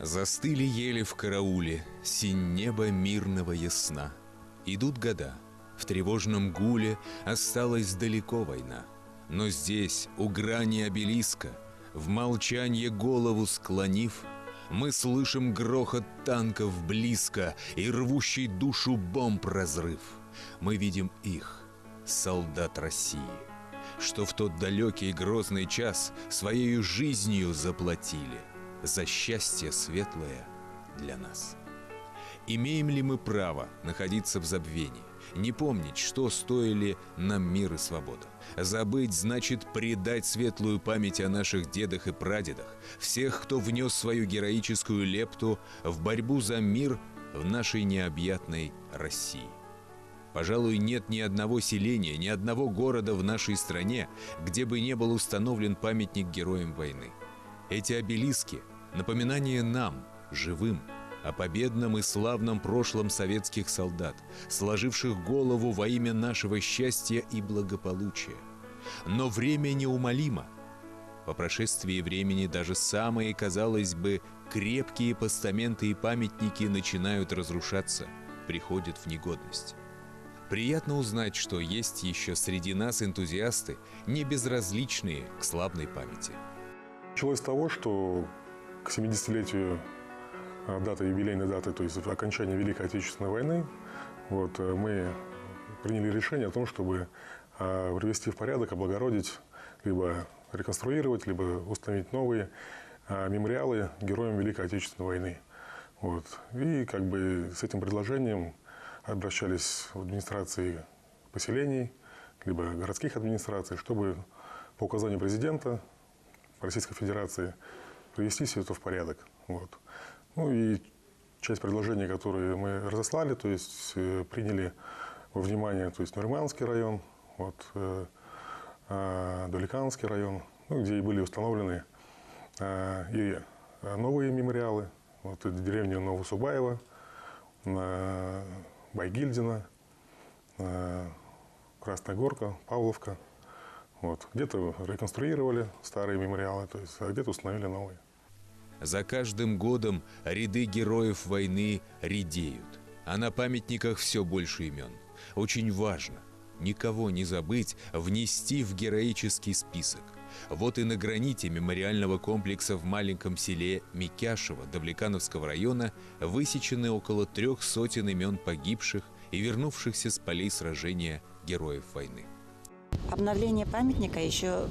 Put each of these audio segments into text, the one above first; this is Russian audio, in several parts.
Застыли ели в карауле, синь небо мирного ясна. Идут года, в тревожном гуле осталась далеко война. Но здесь, у грани обелиска, в молчанье голову склонив, мы слышим грохот танков близко и рвущий душу бомб разрыв. Мы видим их, солдат России, что в тот далекий грозный час своею жизнью заплатили за счастье светлое для нас. Имеем ли мы право находиться в забвении, не помнить, что стоили нам мир и свобода? Забыть значит предать светлую память о наших дедах и прадедах, всех, кто внес свою героическую лепту в борьбу за мир в нашей необъятной России. Пожалуй, нет ни одного селения, ни одного города в нашей стране, где бы не был установлен памятник героям войны. Эти обелиски – напоминание нам, живым, о победном и славном прошлом советских солдат, сложивших голову во имя нашего счастья и благополучия. Но время неумолимо. По прошествии времени даже самые, казалось бы, крепкие постаменты и памятники начинают разрушаться, приходят в негодность. Приятно узнать, что есть еще среди нас энтузиасты, не безразличные к славной памяти. Началось с того, что к 70-летию юбилейной даты, то есть окончания Великой Отечественной войны, мы приняли решение о том, чтобы привести в порядок, облагородить, либо реконструировать, либо установить новые мемориалы героям Великой Отечественной войны. И с этим предложением обращались в администрации поселений, либо городских администраций, чтобы по указанию президента Российской Федерации привести все это в порядок. И часть предложений, которые мы разослали, то есть приняли во внимание, то есть Нуриманский район, Доликанский район, где и были установлены и новые мемориалы. Это деревня Новосубаева, Байгильдина, Красная Горка, Павловка. Где-то реконструировали старые мемориалы, то есть, а где-то установили новые. За каждым годом ряды героев войны редеют, а на памятниках все больше имен. Очень важно никого не забыть внести в героический список. И на граните мемориального комплекса в маленьком селе Микяшево Давлекановского района высечены около 300 имен погибших и вернувшихся с полей сражения героев войны. Обновление памятника,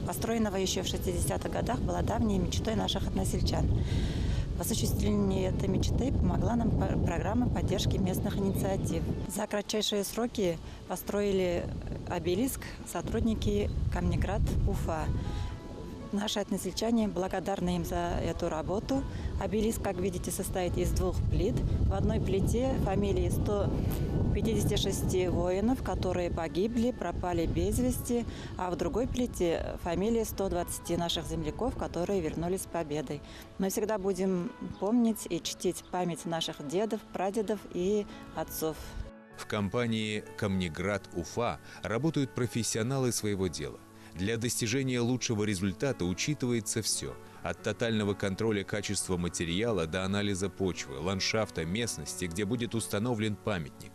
построенного еще в 60-х годах, было давней мечтой наших односельчан. В осуществлении этой мечты помогла нам программа поддержки местных инициатив. За кратчайшие сроки построили обелиск сотрудники Камнеград Уфа. Наши односельчане благодарны им за эту работу. Обелиск, как видите, состоит из 2 плит. В одной плите фамилии 156 воинов, которые погибли, пропали без вести, а в другой плите фамилии 120 наших земляков, которые вернулись с победой. Мы всегда будем помнить и чтить память наших дедов, прадедов и отцов. В компании «Камнеград Уфа» работают профессионалы своего дела. Для достижения лучшего результата учитывается все – от тотального контроля качества материала до анализа почвы, ландшафта, местности, где будет установлен памятник.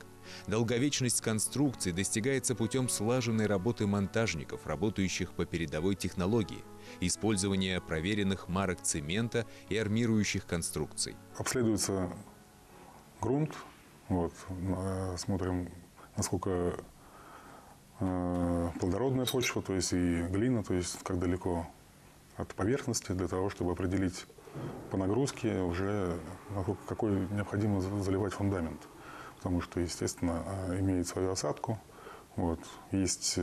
Долговечность конструкции достигается путем слаженной работы монтажников, работающих по передовой технологии, использования проверенных марок цемента и армирующих конструкций. Обследуется грунт, смотрим, насколько плодородная почва, то есть и глина, то есть как далеко от поверхности, для того, чтобы определить по нагрузке уже, какой необходимо заливать фундамент. Потому что, естественно, имеет свою осадку. Есть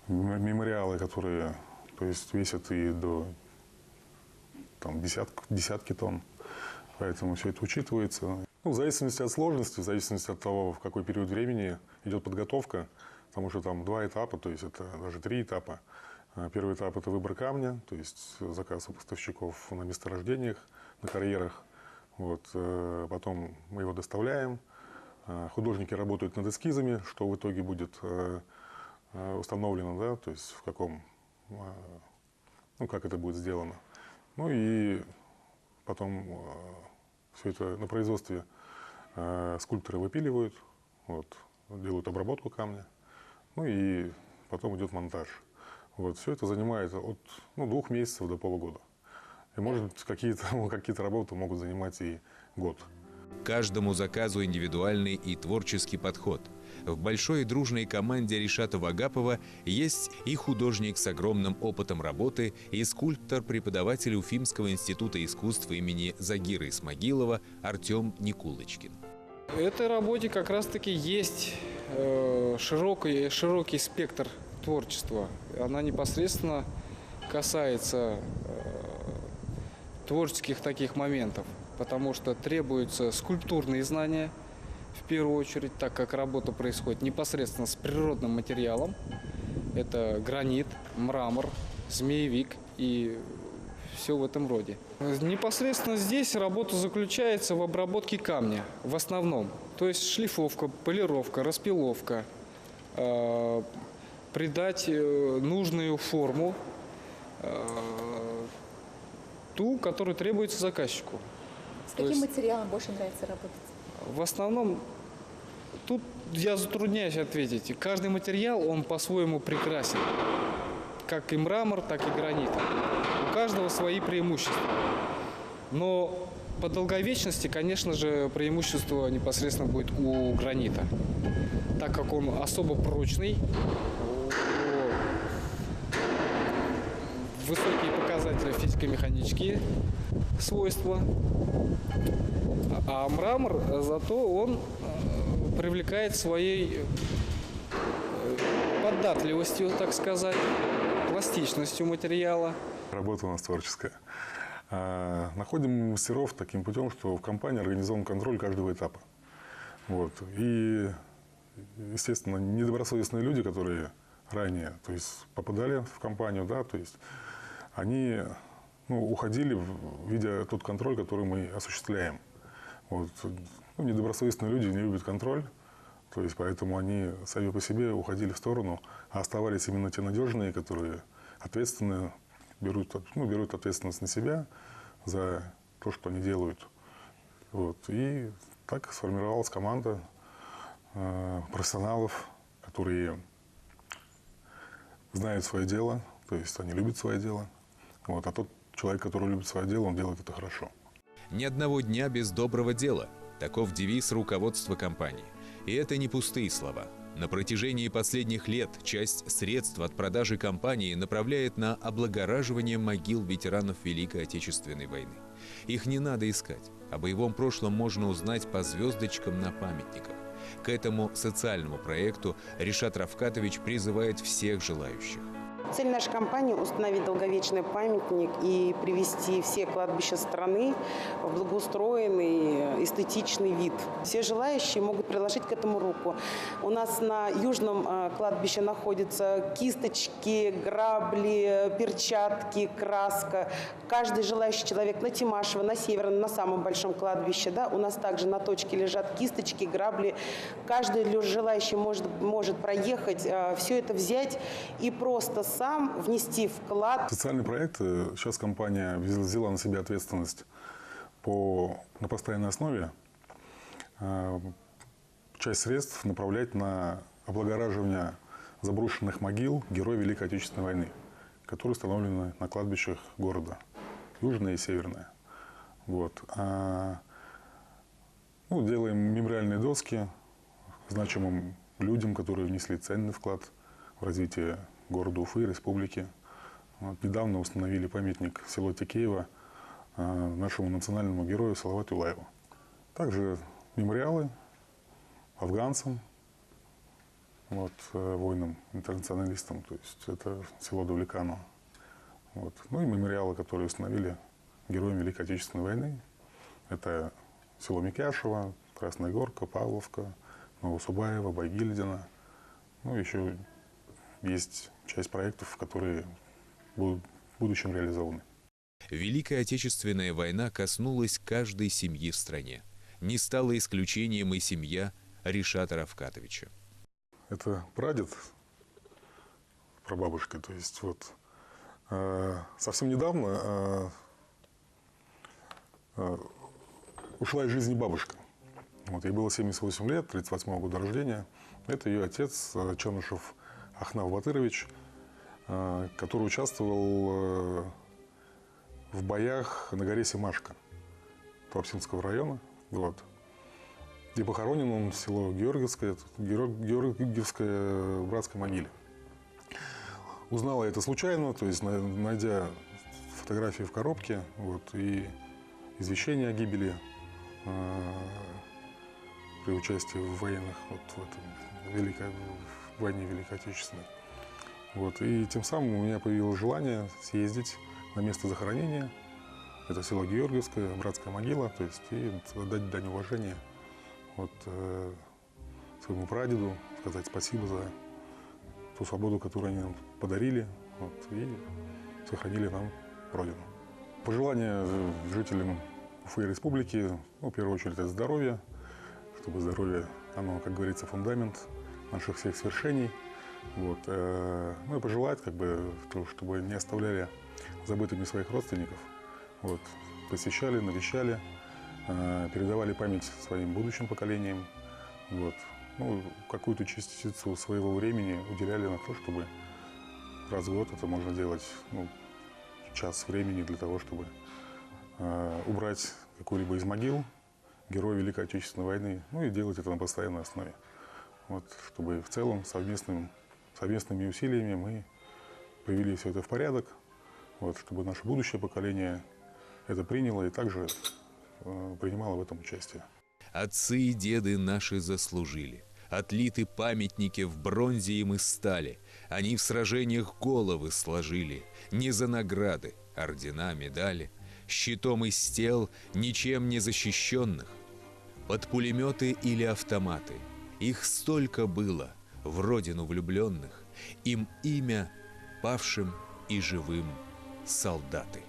мемориалы, которые, то есть, весят и до десятки тонн. Поэтому все это учитывается. В зависимости от сложности, в зависимости от того, в какой период времени идет подготовка, потому что там 2 этапа, то есть это даже 3 этапа. Первый этап – это выбор камня, то есть заказ у поставщиков на месторождениях, на карьерах. Потом мы его доставляем. Художники работают над эскизами, что в итоге будет установлено, то есть в каком, как это будет сделано. И потом все это на производстве скульпторы выпиливают, вот, делают обработку камня, ну и потом идет монтаж. Вот, все это занимает от 2 месяцев до полугода. И, может быть, какие-то работы могут занимать и год. Каждому заказу индивидуальный и творческий подход. В большой и дружной команде Ришата Вагапова есть и художник с огромным опытом работы, и скульптор-преподаватель Уфимского института искусств имени Загира Исмагилова Артем Никулочкин. В этой работе как раз-таки есть широкий спектр творчества. Она непосредственно касается творческих таких моментов, потому что требуются скульптурные знания, в первую очередь, так как работа происходит непосредственно с природным материалом. Это гранит, мрамор, змеевик и все в этом роде. Непосредственно здесь работа заключается в обработке камня в основном. То есть шлифовка, полировка, распиловка, придать нужную форму, ту, которую требуется заказчику. С каким материалом больше нравится работать? В основном, тут я затрудняюсь ответить. Каждый материал, он по-своему прекрасен. Как и мрамор, так и гранит. У каждого свои преимущества. Но по долговечности, конечно же, преимущество непосредственно будет у гранита. Так как он особо прочный, высокие показатели физико-механические свойства. А мрамор, зато он привлекает своей податливостью, так сказать, пластичностью материала. Работа у нас творческая. Находим мастеров таким путем, что в компании организован контроль каждого этапа. Вот. И, естественно, недобросовестные люди, которые ранее, то есть, попадали в компанию, да, то есть, они уходили, видя тот контроль, который мы осуществляем. Вот. Недобросовестные люди не любят контроль, то есть, поэтому они сами по себе уходили в сторону, а оставались именно те надежные, которые ответственны, берут ответственность на себя за то, что они делают. Вот. И так сформировалась команда профессионалов, которые знают свое дело, то есть они любят свое дело. Вот. А тот человек, который любит свое дело, он делает это хорошо. Ни одного дня без доброго дела. Таков девиз руководства компании. И это не пустые слова. На протяжении последних лет часть средств от продажи компании направляет на облагораживание могил ветеранов Великой Отечественной войны. Их не надо искать. О боевом прошлом можно узнать по звездочкам на памятниках. К этому социальному проекту Ришат Равкатович призывает всех желающих. Цель нашей компании – установить долговечный памятник и привести все кладбища страны в благоустроенный, эстетичный вид. Все желающие могут приложить к этому руку. У нас на южном кладбище находятся кисточки, грабли, перчатки, краска. Каждый желающий человек на Тимашево, на Северном, на самом большом кладбище. Да, у нас также на точке лежат кисточки, грабли. Каждый желающий может проехать, все это взять и просто сам внести вклад. Социальный проект. Сейчас компания взяла на себя ответственность на постоянной основе. Часть средств направлять на облагораживание заброшенных могил героев Великой Отечественной войны, которые установлены на кладбищах города, южное и северное. Вот. Делаем мемориальные доски значимым людям, которые внесли ценный вклад в развитие города Уфы, республики. Вот. Недавно установили памятник в село Текеево нашему национальному герою Салавату Юлаеву. Также мемориалы афганцам, воинам-интернационалистам, то есть это село Давлеканово. Вот. И мемориалы, которые установили героям Великой Отечественной войны. Это село Микяшево, Красная Горка, Павловка, Новосубаево, Байгильдино. Еще есть часть проектов, которые будут в будущем реализованы. Великая Отечественная война коснулась каждой семьи в стране. Не стала исключением и семья Ришата Равкатовича. Это прадед, прабабушка. То есть совсем недавно ушла из жизни бабушка. Вот, ей было 78 лет, 38 года рождения. Это ее отец Чанышев Ахнав Батырович, который участвовал в боях на горе Семашко Туапсинского района. Вот. И похоронен он в село Георгиевское в братской могиле. Узнала это случайно, то есть найдя фотографии в коробке, вот, и извещение о гибели при участии в военных, вот, в войне Великой Отечественной. Вот, и тем самым у меня появилось желание съездить на место захоронения. Это село Георгиевское, братская могила, то есть и отдать дань уважения вот, своему прадеду, сказать спасибо за ту свободу, которую они нам подарили, вот, и сохранили нам Родину. Пожелания жителям Уфы и республики, ну, в первую очередь, это здоровье, чтобы здоровье, оно, как говорится, фундамент наших всех свершений. Вот. Ну и пожелать, как бы, чтобы не оставляли забытыми своих родственников, вот, посещали, навещали, передавали память своим будущим поколениям, вот. Ну, какую-то частицу своего времени уделяли на то, чтобы раз в год это можно делать, ну, час времени для того, чтобы убрать какую-либо из могил героя Великой Отечественной войны, ну и делать это на постоянной основе. Вот, чтобы в целом совместными усилиями мы привели все это в порядок, вот, чтобы наше будущее поколение это приняло и также принимало в этом участие. Отцы и деды наши заслужили. Отлиты памятники в бронзе им и стали. Они в сражениях головы сложили. Не за награды, ордена, медали, щитом из тел ничем не защищенных. Под пулеметы или автоматы. Их столько было, в родину влюбленных. Им имя павшим и живым солдаты.